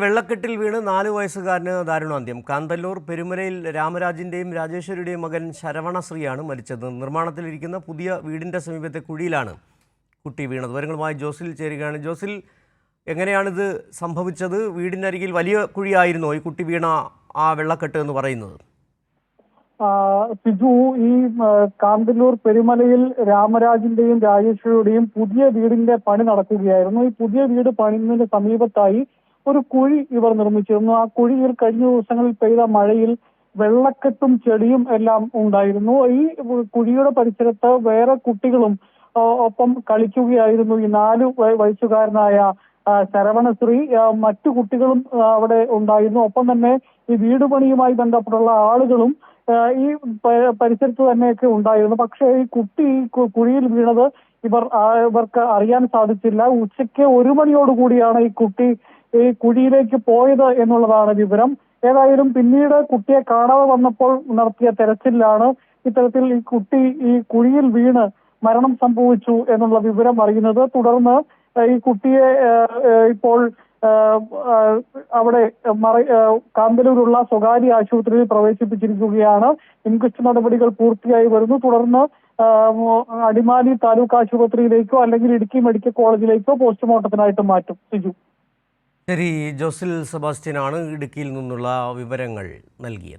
വെള്ളക്കെട്ടിൽ വീണ് 4 വയസ്സുകാരന് ദാരുണാന്ത്യം. കാന്തല്ലൂർ പെരുമലയിൽ രാമരാജിന്റെയും രാജേശ്വരിയുടെയും മകൻ ശരവണശ്രീയാണ് മരിച്ചത്. നിർമ്മാണത്തിലിരിക്കുന്ന പുതിയ വീടിന്റെ സമീപത്തെ കുഴിയിലാണ് കുട്ടി വീണത്. വിവരങ്ങളുമായി ജോസിൽ ചേരുകയാണ്. ജോസിൽ, എങ്ങനെയാണിത് സംഭവിച്ചത്? വീടിനരികിൽ വലിയ കുഴിയായിരുന്നോ ഈ കുട്ടി വീണ ആ വെള്ളക്കെട്ട് എന്ന് പറയുന്നത്? സിജു, ഈ കാന്തല്ലൂർ പെരുമലയിൽ രാമരാജിന്റെയും രാജേശ്വരിയുടെയും പുതിയ വീടിന്റെ പണി നടക്കുകയായിരുന്നു. ഈ പുതിയ വീട് പണിയുന്നതിന് സമീപത്തായി ഒരു കുഴി ഇവർ നിർമ്മിച്ചിരുന്നു. ആ കുഴിയിൽ കഴിഞ്ഞ ദിവസങ്ങളിൽ പെയ്ത മഴയിൽ വെള്ളക്കെട്ടും ചെടിയും എല്ലാം ഉണ്ടായിരുന്നു. ഈ കുഴിയുടെ പരിസരത്ത് വേറെ കുട്ടികളും ഒപ്പം കളിക്കുകയായിരുന്നു. ഈ 4 വയസ്സുകാരനായ ശരവണശ്രീ, മറ്റു കുട്ടികളും അവിടെ ഉണ്ടായിരുന്നു. ഒപ്പം തന്നെ ഈ വീട് പണിയുമായി ബന്ധപ്പെട്ടുള്ള ആളുകളും ഈ പരിസരത്ത് തന്നെയൊക്കെ ഉണ്ടായിരുന്നു. പക്ഷേ ഈ കുട്ടി കുഴിയിൽ വീണത് ഇവർക്ക് അറിയാൻ സാധിച്ചില്ല. ഉച്ചയ്ക്ക് 1 മണിയോടുകൂടിയാണ് ഈ കുട്ടി ഈ കുഴിയിലേക്ക് പോയത് എന്നുള്ളതാണ് വിവരം. ഏതായാലും പിന്നീട് കുട്ടിയെ കാണാതെ വന്നപ്പോൾ നടത്തിയ തെരച്ചിലാണ് ഇത്തരത്തിൽ ഈ കുട്ടി ഈ കുഴിയിൽ വീണ് മരണം സംഭവിച്ചു എന്നുള്ള വിവരം അറിയുന്നത്. തുടർന്ന് ഈ കുട്ടിയെ ഇപ്പോൾ അവിടെ കാന്തല്ലൂരുള്ള സ്വകാര്യ ആശുപത്രിയിൽ പ്രവേശിപ്പിച്ചിരിക്കുകയാണ്. ഇൻക്വസ്റ്റ് നടപടികൾ പൂർത്തിയായി വരുന്നു. തുടർന്ന് അടിമാലി താലൂക്ക് ആശുപത്രിയിലേക്കോ അല്ലെങ്കിൽ ഇടുക്കി മെഡിക്കൽ കോളേജിലേക്കോ പോസ്റ്റ്മോർട്ടത്തിനായിട്ട് മാറ്റും. സിജു. ശരി, ജോസിൽ സെബാസ്റ്റ്യനാണ് ഇടുക്കിയിൽ നിന്നുള്ള വിവരങ്ങൾ നൽകിയത്.